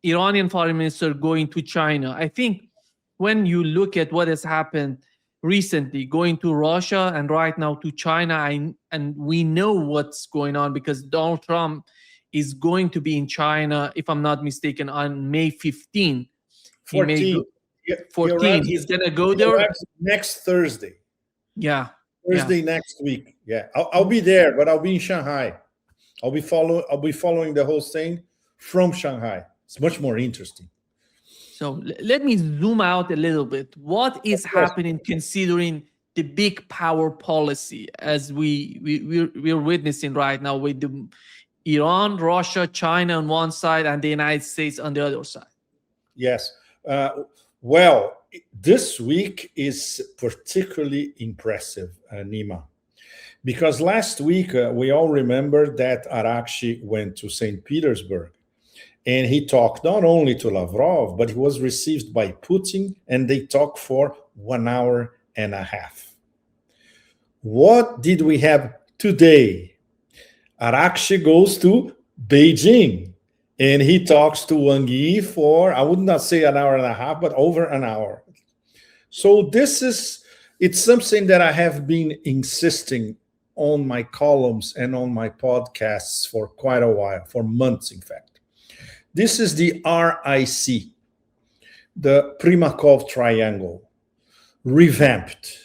Iranian foreign minister going to China. I think when you look at what has happened recently, going to Russia and right now to China, and we know what's going on because Donald Trump is going to be in China, if I'm not mistaken, on May 15. He may 14. go 14. He's gonna go He there. arrives next Thursday. Yeah, yeah. Thursday next week. Yeah, I'll be there, but I'll be in Shanghai. I'll be following the whole thing from Shanghai. It's much more interesting. So let me zoom out a little bit. What is Yes. happening considering the big power policy as we're witnessing right now with the Iran, Russia, China on one side, and the United States on the other side? Yes. Well, this week is particularly impressive, Nima, because last week we all remember that Arakshi went to St. Petersburg and he talked not only to Lavrov, but he was received by Putin and they talked for 1 hour and a half. What did we have today? Arakshi goes to Beijing and he talks to Wang Yi for, I would not say 1 hour and a half, but over an hour. So it's something that I have been insisting on my columns and on my podcasts for quite a while, for months, in fact. This is the RIC, the Primakov Triangle, revamped.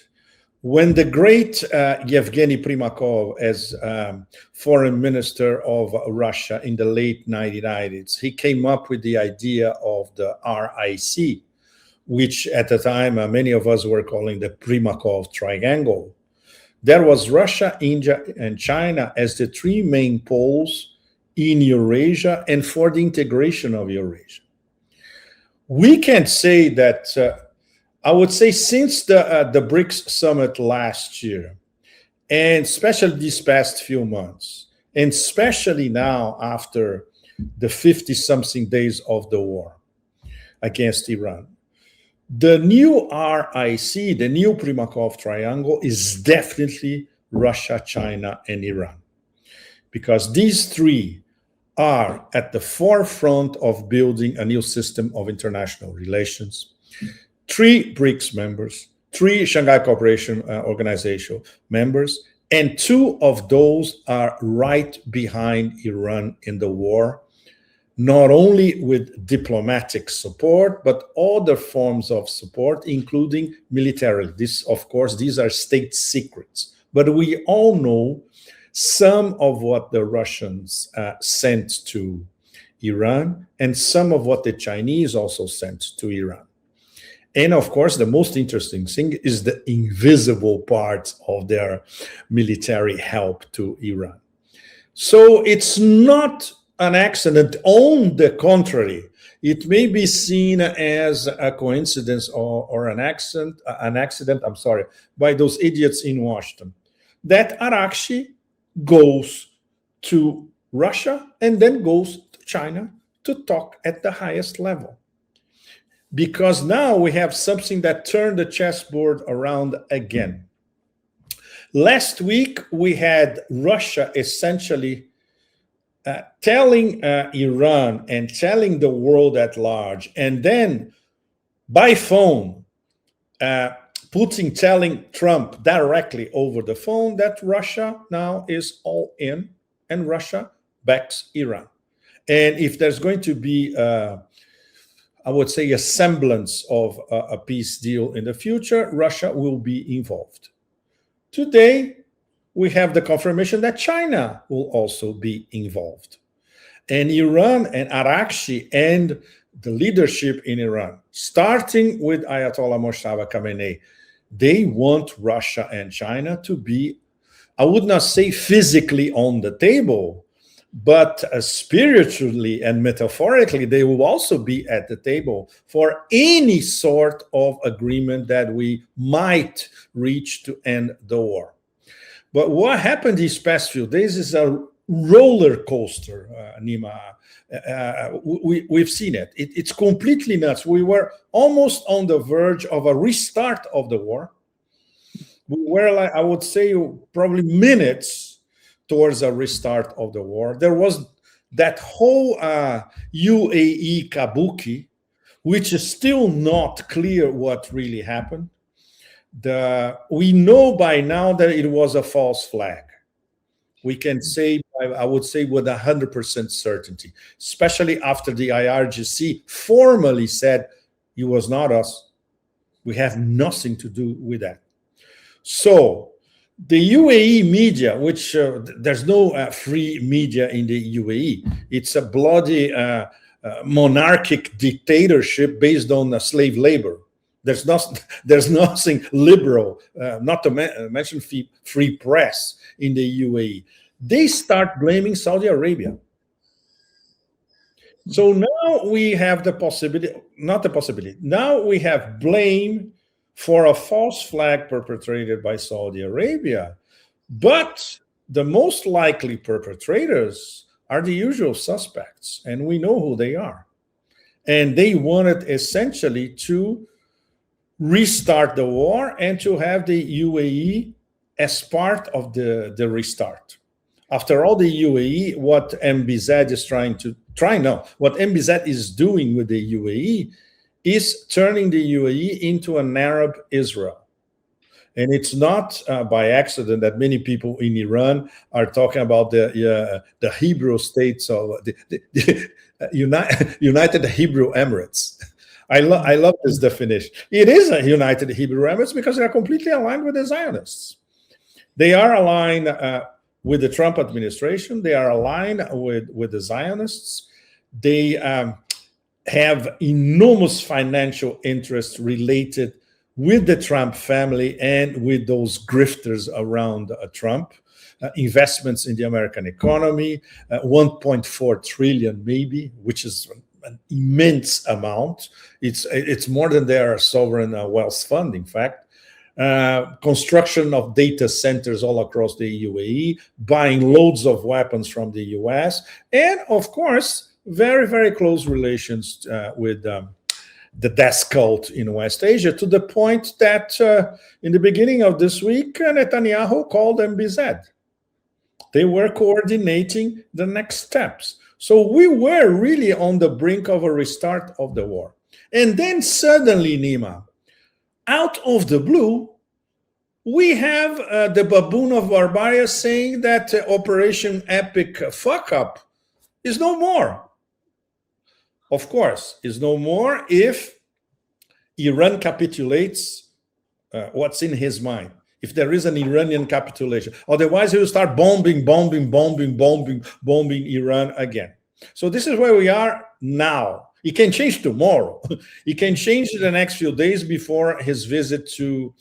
When the great Yevgeny Primakov, as foreign minister of Russia in the late 1990s, he came up with the idea of the RIC, which at the time many of us were calling the Primakov Triangle. There was Russia, India, and China as the three main poles in Eurasia and for the integration of Eurasia. We can say that, I would say since the BRICS summit last year, and especially these past few months, and especially now after the 50-something days of the war against Iran, the new RIC, the new Primakov Triangle, is definitely Russia, China, and Iran. Because these three are at the forefront of building a new system of international relations. 3 BRICS members, 3 Shanghai Cooperation Organization members, and 2 of those are right behind Iran in the war, not only with diplomatic support, but other forms of support, including militarily. This, of course, these are state secrets. But we all know some of what the Russians sent to Iran and some of what the Chinese also sent to Iran. And of course, the most interesting thing is the invisible part of their military help to Iran. So it's not an accident. On the contrary, it may be seen as a coincidence or an accident, by those idiots in Washington, that Arakshi goes to Russia and then goes to China to talk at the highest level. Because now we have something that turned the chessboard around again. Last week, we had Russia essentially telling Iran and telling the world at large, and then by phone, Putin telling Trump directly over the phone that Russia now is all in and Russia backs Iran. And if there's going to be, I would say, a semblance of a peace deal in the future, Russia will be involved. Today, we have the confirmation that China will also be involved. And Iran and Arakshi and the leadership in Iran, starting with Ayatollah Moshtaba Khamenei, they want Russia and China to be, I would not say physically on the table, but spiritually and metaphorically, they will also be at the table for any sort of agreement that we might reach to end the war. But what happened these past few days is a roller coaster, Nima. We've seen it. It's completely nuts. We were almost on the verge of a restart of the war. We were, like, I would say, probably minutes towards a restart of the war. There was that whole UAE kabuki, which is still not clear what really happened. We know by now that it was a false flag. We can say, I would say, with 100% certainty, especially after the IRGC formally said it was not us. We have nothing to do with that. So the UAE media, which there's no free media in the UAE, it's a bloody monarchic dictatorship based on slave labor. There's nothing liberal, not to mention free press in the UAE. They start blaming Saudi Arabia. So now we have the possibility, not the possibility, now we have blame for a false flag perpetrated by Saudi Arabia. But the most likely perpetrators are the usual suspects, and we know who they are. And they wanted essentially to restart the war and to have the UAE as part of the restart. After all, the UAE, what MBZ is what MBZ is doing with the UAE is turning the UAE into an Arab Israel. And it's not by accident that many people in Iran are talking about the Hebrew states of the United Hebrew Emirates. I love this definition. It is a United Hebrew Emirates because they're completely aligned with the Zionists. They are aligned with the Trump administration. They are aligned with the Zionists. They have enormous financial interests related with the Trump family and with those grifters around Trump. Investments in the American economy, 1.4 trillion maybe, which is an immense amount. It's more than their sovereign wealth fund, in fact. Construction of data centers all across the UAE, buying loads of weapons from the US, and of course, very, very close relations with the death cult in West Asia, to the point that in the beginning of this week, Netanyahu called MBZ. They were coordinating the next steps. So we were really on the brink of a restart of the war. And then suddenly, Nima, out of the blue, we have the baboon of Barbaria saying that Operation Epic Fuck Up is no more. Of course, is no more if Iran capitulates what's in his mind. If there is an Iranian capitulation. Otherwise, he will start bombing Iran again. So this is where we are now. It can change tomorrow. It can change in the next few days before his visit to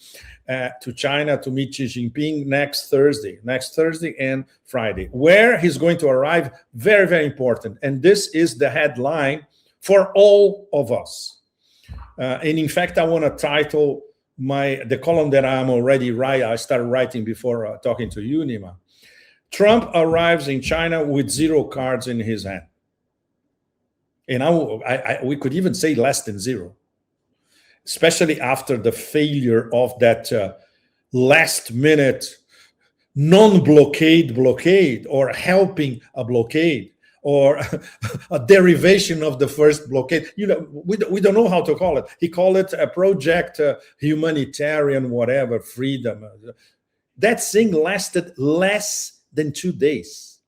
China to meet Xi Jinping next Thursday and Friday, where he's going to arrive. Very, very important. And this is the headline for all of us. And in fact, I want to title the column that I'm already writing. I started writing before talking to you, Nima. Trump arrives in China with 0 cards in his hand. And we could even say less than 0, especially after the failure of that last-minute blockade or helping a blockade or a derivation of the first blockade. You know, we don't know how to call it. He called it a project humanitarian, whatever, freedom. That thing lasted less than 2 days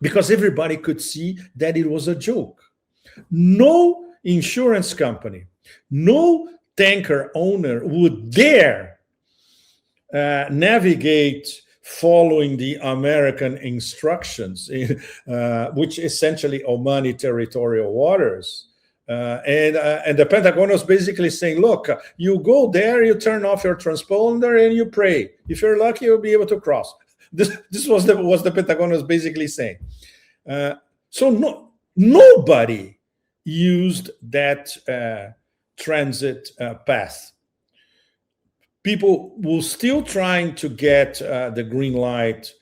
because everybody could see that it was a joke. No insurance company, no tanker owner would dare navigate following the American instructions, which essentially Omani territorial waters. And the Pentagon was basically saying, look, you go there, you turn off your transponder and you pray. If you're lucky, you'll be able to cross. This was the Pentagon was basically saying. So nobody used that transit path. People were still trying to get the green light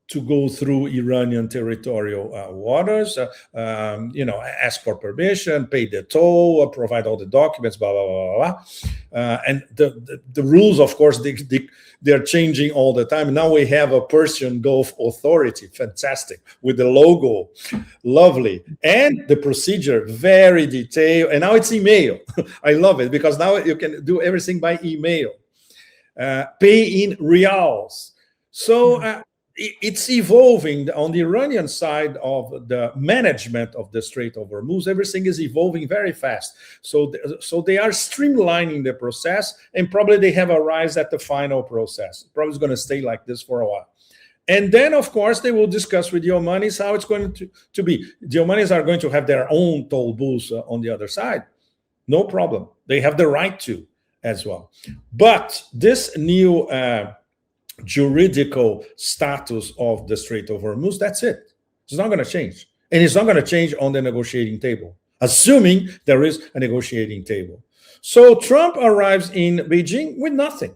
to go through Iranian territorial waters, ask for permission, pay the toll, provide all the documents, blah, blah, blah, blah, blah. And the rules, of course, they're changing all the time. Now we have a Persian Gulf Authority, fantastic, with the logo, lovely. And the procedure, very detailed. And now it's email. I love it because now you can do everything by email. Pay in reals. So it's evolving on the Iranian side of the management of the Strait of Hormuz. Everything is evolving very fast. So they are streamlining the process, and probably they have arrived at the final process. Probably it's going to stay like this for a while. And then, of course, they will discuss with the Omanis how it's going to be. The Omanis are going to have their own toll booths on the other side. No problem. They have the right to as well. But this new juridical status of the Strait of Hormuz, that's it. It's not going to change. And it's not going to change on the negotiating table, assuming there is a negotiating table. So Trump arrives in Beijing with nothing.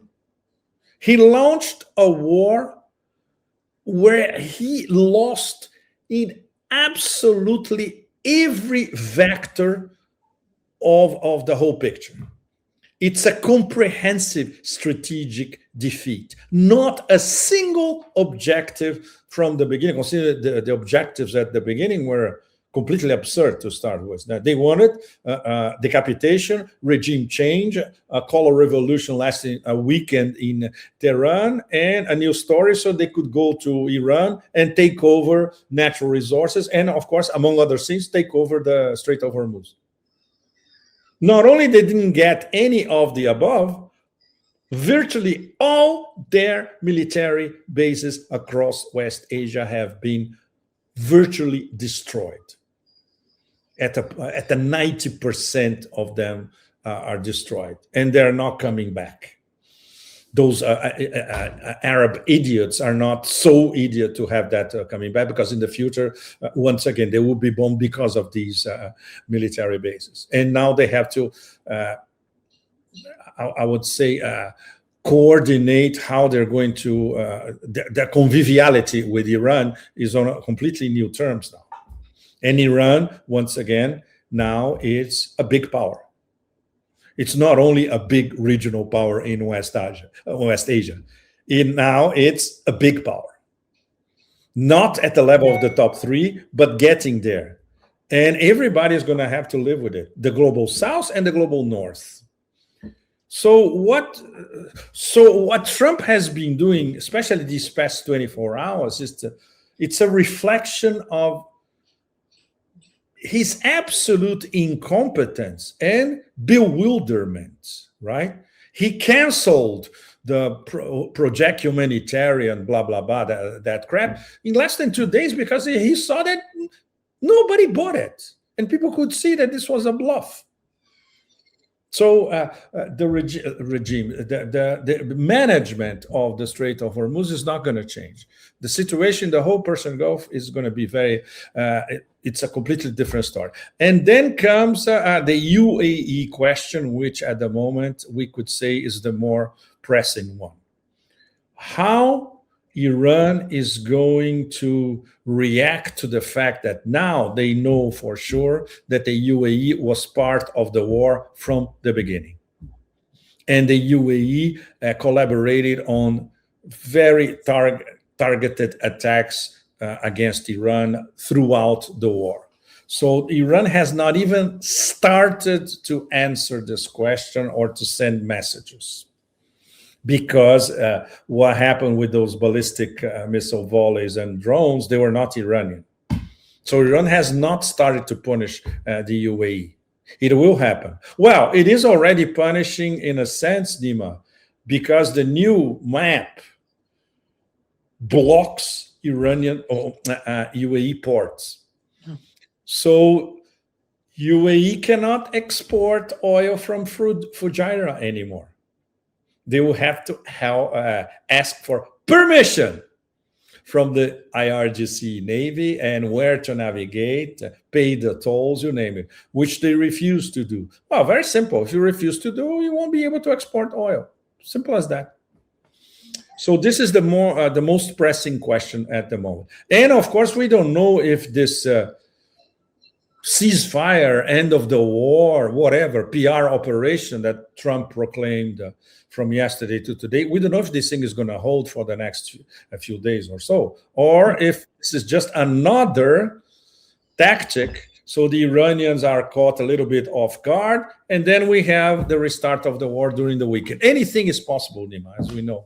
He launched a war where he lost in absolutely every vector of the whole picture. It's a comprehensive strategic defeat. Not a single objective from the beginning. Consider the objectives at the beginning were completely absurd to start with. They wanted decapitation, regime change, a color revolution lasting a weekend in Tehran, and a new story so they could go to Iran and take over natural resources. And of course, among other things, take over the Strait of Hormuz. Not only they didn't get any of the above, virtually all their military bases across West Asia have been virtually destroyed. At the 90% of them are destroyed, and they're not coming back. Those Arab idiots are not so idiot to have that coming back, because in the future, once again, they will be bombed because of these military bases. And now they have to, I would say, coordinate how they're going to, their conviviality with Iran is on a completely new terms now. And Iran, once again, now is a big power. It's not only a big regional power in West Asia. Now it's a big power. Not at the level of the top three, but getting there. And everybody is going to have to live with it. The global South and the global North. So what Trump has been doing, especially these past 24 hours, it's a reflection of his absolute incompetence and bewilderment, right? He canceled the Project Humanitarian, blah, blah, blah, that crap in less than 2 days because he saw that nobody bought it. And people could see that this was a bluff. So the regime, the management of the Strait of Hormuz is not going to change. The situation, the whole Persian Gulf is going to be very, it's a completely different story. And then comes the UAE question, which at the moment we could say is the more pressing one. How Iran is going to react to the fact that now they know for sure that the UAE was part of the war from the beginning. And the UAE collaborated on very targeted attacks against Iran throughout the war. So Iran has not even started to answer this question or to send messages. Because what happened with those ballistic missile volleys and drones, they were not Iranian. So Iran has not started to punish the UAE. It will happen. Well, it is already punishing in a sense, Dima, because the new map blocks Iranian UAE ports. So UAE cannot export oil from Fujairah anymore. They will have to ask for permission from the IRGC Navy and where to navigate, pay the tolls, you name it, which they refuse to do. Well, very simple. If you refuse to do, you won't be able to export oil. Simple as that. So this is the most pressing question at the moment. And of course, we don't know if this ceasefire, end of the war, whatever, PR operation that Trump proclaimed from yesterday to today, we don't know if this thing is going to hold for the next a few days or so, or if this is just another tactic. So the Iranians are caught a little bit off guard, and then we have the restart of the war during the weekend. Anything is possible, Nima, as we know.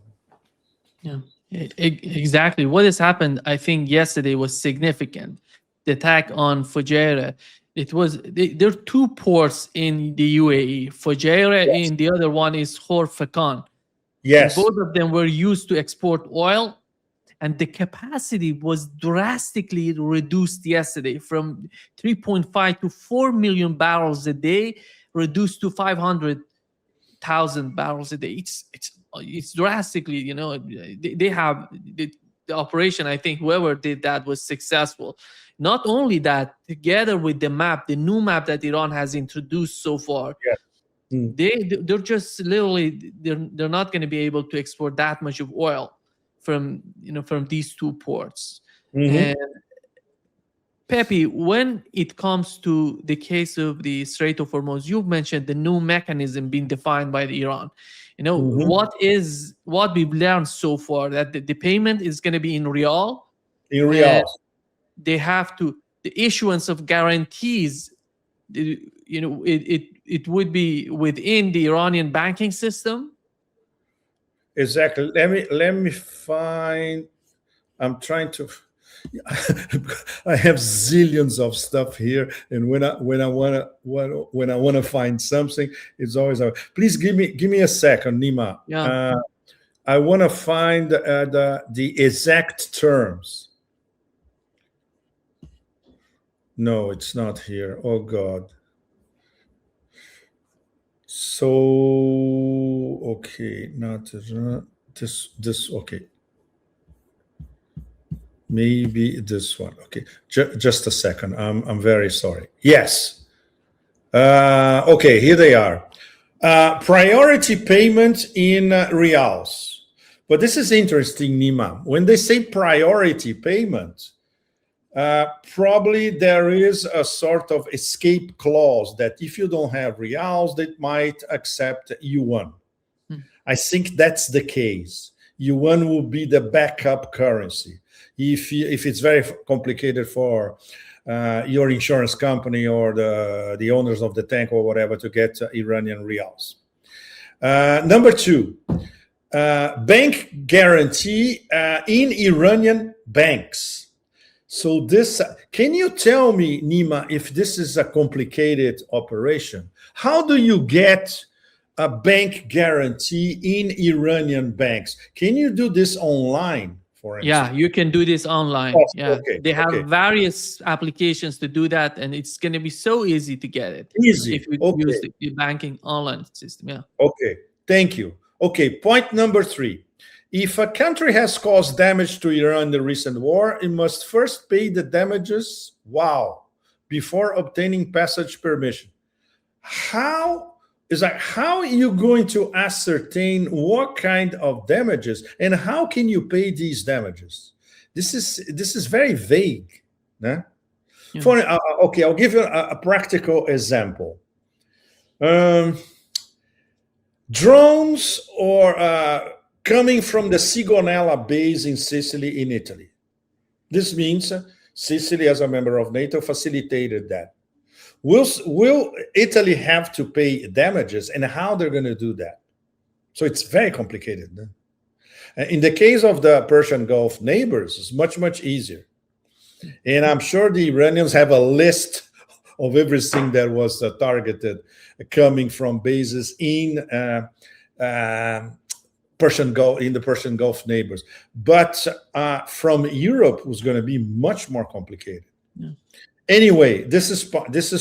Yeah, exactly. What has happened, I think, yesterday was significant. The attack on Fujairah. It was there are two ports in the UAE, Fujairah, Yes. and the other one is Khor Yes. And both of them were used to export oil, and the capacity was drastically reduced yesterday from 3.5 to 4 million barrels a day, reduced to 500,000 barrels a day. It's drastically, you know, they have the operation. I think whoever did that was successful. Not only that, together with the map, the new map that Iran has introduced so far, they're just literally they're not going to be able to export that much of oil from these two ports. And Pepe, when it comes to the case of the Strait of Hormuz, you've mentioned the new mechanism being defined by Iran. You know, what we've learned so far, that the payment is going to be in rial. In rial. They have to, the issuance of guarantees, you know, it would be within the Iranian banking system. Exactly. Let me find. I'm trying to. I have zillions of stuff here, and when I want to find something, it's always. Please give me a second, Nima. Yeah. I want to find the exact terms. No, it's not here. Oh God. So okay, not this. Okay. Maybe this one. Okay, just a second. I'm very sorry. Yes. Okay, here they are. Priority payment in rials. But this is interesting, Nima. When they say priority payment, probably there is a sort of escape clause that if you don't have rials, they might accept yuan. I think that's the case. Yuan will be the backup currency. If it's very complicated for your insurance company or the owners of the tank or whatever to get Iranian rials. Number two, bank guarantee in Iranian banks. So this, can you tell me, Nima, if this is a complicated operation? How do you get a bank guarantee in Iranian banks? Can you do this online? Yeah, you can do this online. Yes, yeah, okay, they have various applications to do that, and it's going to be so easy to get it. Easy. If you use the banking online system. Yeah. Okay, thank you. Okay, point number three. If a country has caused damage to Iran in the recent war, it must first pay the damages, before obtaining passage permission. How are you going to ascertain what kind of damages and how can you pay these damages? This is very vague. Yeah? Okay, I'll give you a practical example. Drones or coming from the Sigonella base in Sicily, in Italy. This means Sicily, as a member of NATO, facilitated that. Will Italy have to pay damages, and how they're going to do that? So it's very complicated. In the case of the Persian Gulf neighbors, it's much, much easier. And I'm sure the Iranians have a list of everything that was targeted coming from bases in Persian Gulf neighbors. But from Europe, it was going to be much more complicated. Yeah. Anyway, this is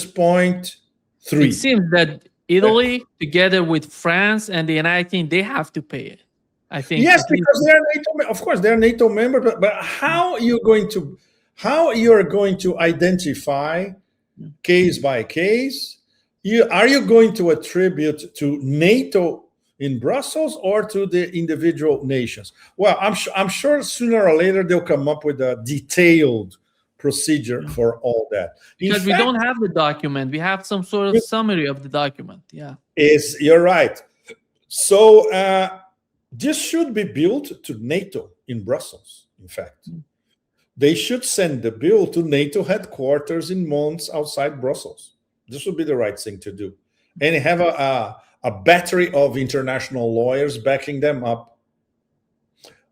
point three. It seems that Italy, together with France and the United Kingdom, they have to pay it. I think. Yes, because they're NATO. Of course, they're NATO member. But how you're going to identify case by case? Are you going to attribute to NATO in Brussels or to the individual nations? Well, I'm sure sooner or later they'll come up with a detailed procedure for all that. Because we don't have the document. We have some sort of summary of the document. Yeah. You're right. So this should be built to NATO in Brussels, in fact. They should send the bill to NATO headquarters in Mons outside Brussels. This would be the right thing to do. And have a battery of international lawyers backing them up.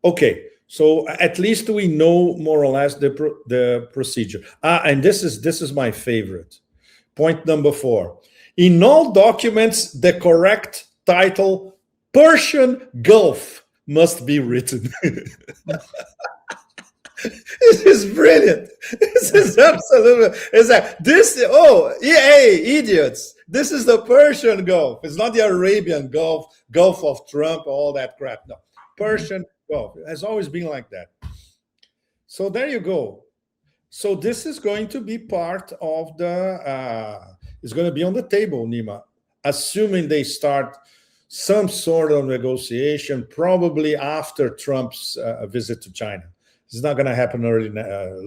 Okay, so at least we know more or less the procedure. And this is my favorite. Point number 4. In all documents, the correct title, Persian Gulf, must be written. This is brilliant. This is absolutely. It's like this. Oh, hey, idiots! This is the Persian Gulf. It's not the Arabian Gulf, Gulf of Trump, all that crap. No, Persian Gulf. It has always been like that. So there you go. So this is going to be part of the. It's going to be on the table, Nima, assuming they start some sort of negotiation, probably after Trump's visit to China. It's not going to happen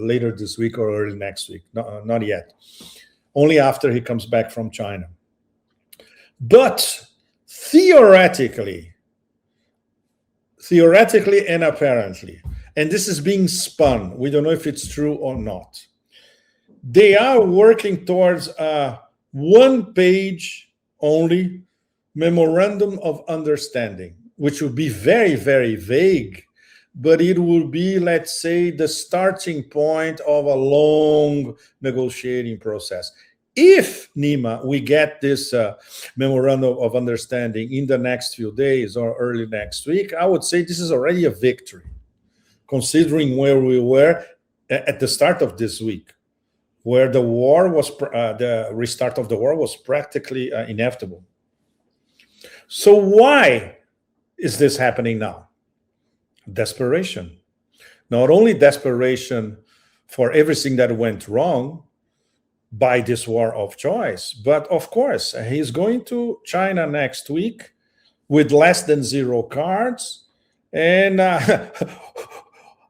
later this week or early next week. No, not yet. Only after he comes back from China. But theoretically and apparently, and this is being spun, we don't know if it's true or not, they are working towards a one-page only memorandum of understanding, which would be very, very vague, but it will be, let's say, the starting point of a long negotiating process. If, Nima, we get this memorandum of understanding in the next few days or early next week, I would say this is already a victory, considering where we were at the start of this week, where the war was, the restart of the war was practically inevitable. So why is this happening now? Desperation. Not only desperation for everything that went wrong by this war of choice, but of course, he's going to China next week with less than 0 cards. And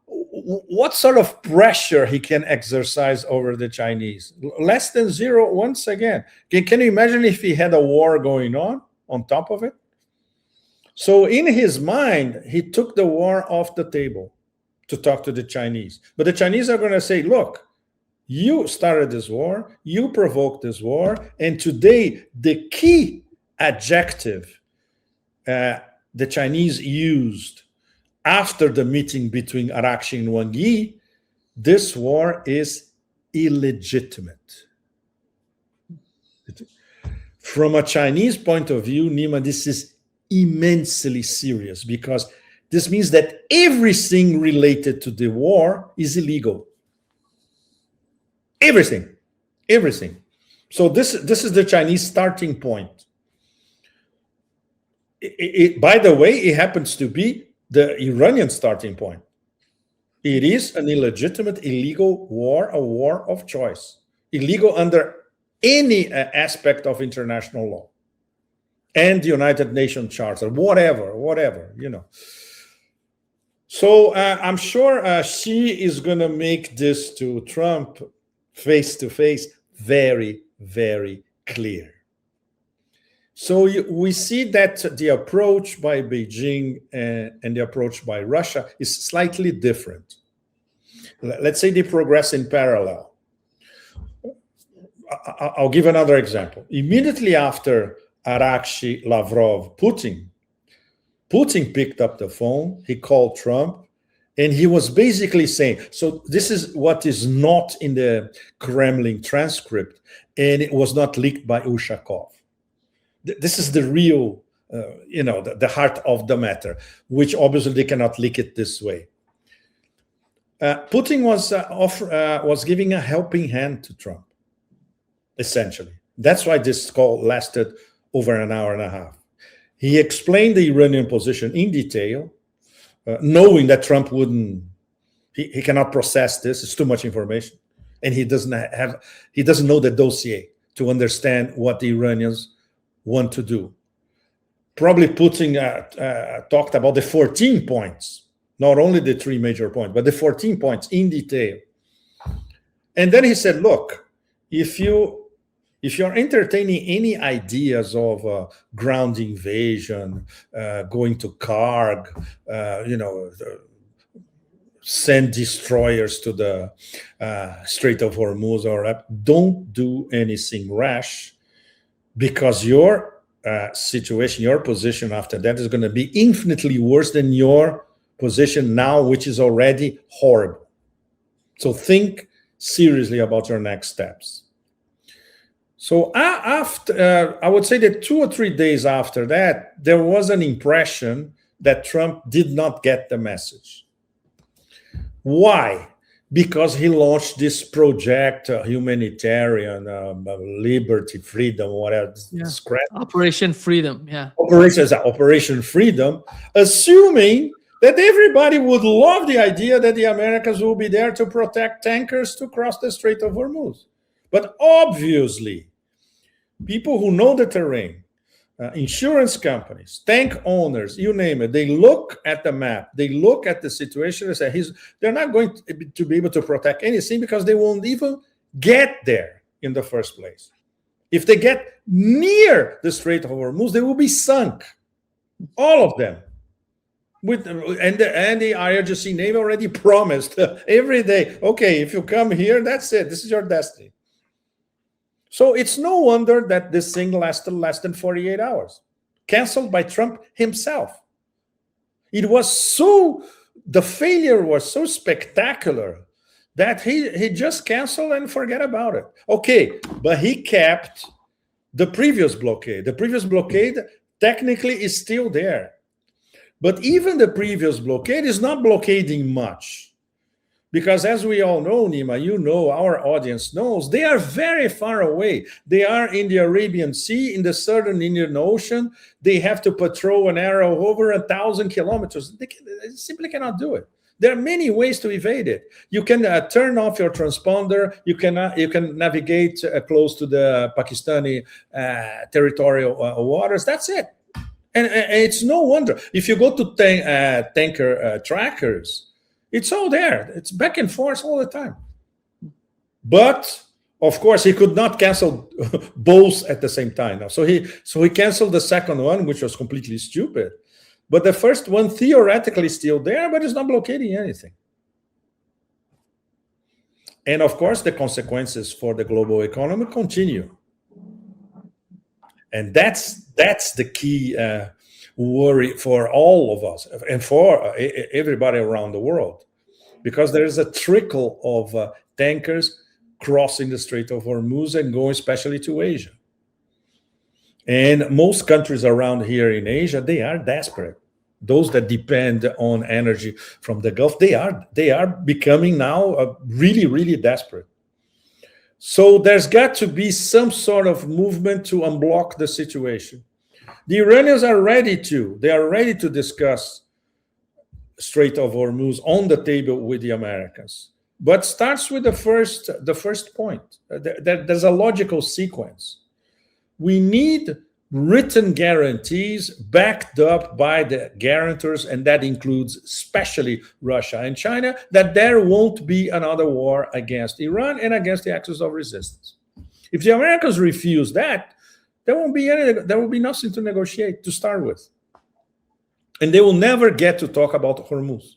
what sort of pressure he can exercise over the Chinese? Less than 0 once again. Can you imagine if he had a war going on top of it? So in his mind, he took the war off the table to talk to the Chinese. But the Chinese are going to say, look, you started this war, you provoked this war, and today the key adjective the Chinese used after the meeting between Arakshi and Wang Yi, this war is illegitimate. From a Chinese point of view, Nima, this is immensely serious, because this means that everything related to the war is illegal. Everything. So this is the Chinese starting point. By the way, it happens to be the Iranian starting point. It is an illegitimate, illegal war, a war of choice, illegal under any aspect of international law and the United Nations Charter, whatever, you know. So I'm sure Xi is going to make this to Trump face to face very, very clear. So we see that the approach by Beijing and the approach by Russia is slightly different. Let's say they progress in parallel. I'll give another example. Immediately after Arakshi, Lavrov, Putin picked up the phone, he called Trump, and he was basically saying, so this is what is not in the Kremlin transcript, and it was not leaked by Ushakov. This is the real, the heart of the matter, which obviously they cannot leak it this way. Putin was giving a helping hand to Trump, essentially. That's why this call lasted over an hour and a half. He explained the Iranian position in detail, knowing that Trump he cannot process this. It's too much information, and he doesn't know the dossier to understand what the Iranians want to do. probably talked about the 14 points, not only the 3 major points, but the 14 points in detail. And then he said, look, if you're entertaining any ideas of ground invasion, going to Karg, send destroyers to the Strait of Hormuz, or don't do anything rash, because your situation, your position after that is going to be infinitely worse than your position now, which is already horrible. So think seriously about your next steps. So after, I would say that 2 or 3 days after that, there was an impression that Trump did not get the message. Why? Because he launched this project, humanitarian, liberty, freedom, whatever. Yeah. Operation Freedom, yeah. Operation Freedom, assuming that everybody would love the idea that the Americans will be there to protect tankers to cross the Strait of Hormuz. But obviously, people who know the terrain, insurance companies, tank owners, you name it, they look at the map, they look at the situation and say, they're not going to be able to protect anything because they won't even get there in the first place. If they get near the Strait of Hormuz, they will be sunk, all of them. And the IRGC Navy already promised every day, okay, if you come here, that's it, this is your destiny. So it's no wonder that this thing lasted less than 48 hours, canceled by Trump himself. The failure was so spectacular that he just canceled and forget about it. Okay, but he kept the previous blockade. The previous blockade technically is still there. But even the previous blockade is not blockading much. Because as we all know, Nima, our audience knows, they are very far away. They are in the Arabian Sea, in the southern Indian Ocean. They have to patrol an area of over 1,000 kilometers. They simply cannot do it. There are many ways to evade it. You can turn off your transponder. You can navigate close to the Pakistani territorial waters. That's it. And it's no wonder. If you go to tanker trackers, it's all there. It's back and forth all the time. But of course, he could not cancel both at the same time. Now, so he canceled the second one, which was completely stupid. But the first one theoretically is still there, but it's not blockading anything. And of course, the consequences for the global economy continue. And that's the key worry for all of us and for everybody around the world, because there is a trickle of tankers crossing the Strait of Hormuz and going especially to Asia. And most countries around here in Asia, they are desperate. Those that depend on energy from the Gulf, they are becoming now really, really desperate. So there's got to be some sort of movement to unblock the situation. The Iranians are ready to discuss Strait of Hormuz on the table with the Americans, but starts with the first point. There's a logical sequence. We need written guarantees backed up by the guarantors, and that includes especially Russia and China, that there won't be another war against Iran and against the axis of resistance. If the Americans refuse that, there will be nothing to negotiate to start with. And they will never get to talk about Hormuz.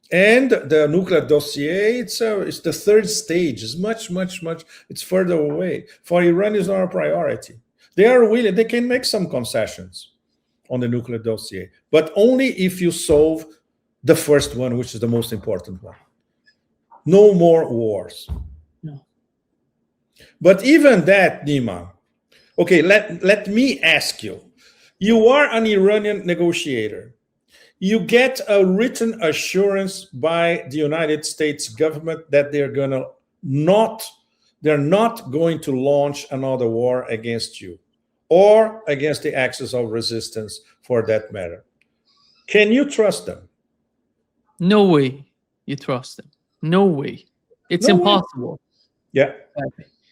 And the nuclear dossier, it's the third stage. It's much, it's further away. For Iran, it's not a priority. They are willing, they can make some concessions on the nuclear dossier, but only if you solve the first one, which is the most important one. No more wars. No. But even that, Nima, okay, let me ask you. You are an Iranian negotiator. You get a written assurance by the United States government that they're not going to launch another war against you or against the axis of resistance for that matter. Can you trust them? No way you trust them. No way. It's impossible. Yeah.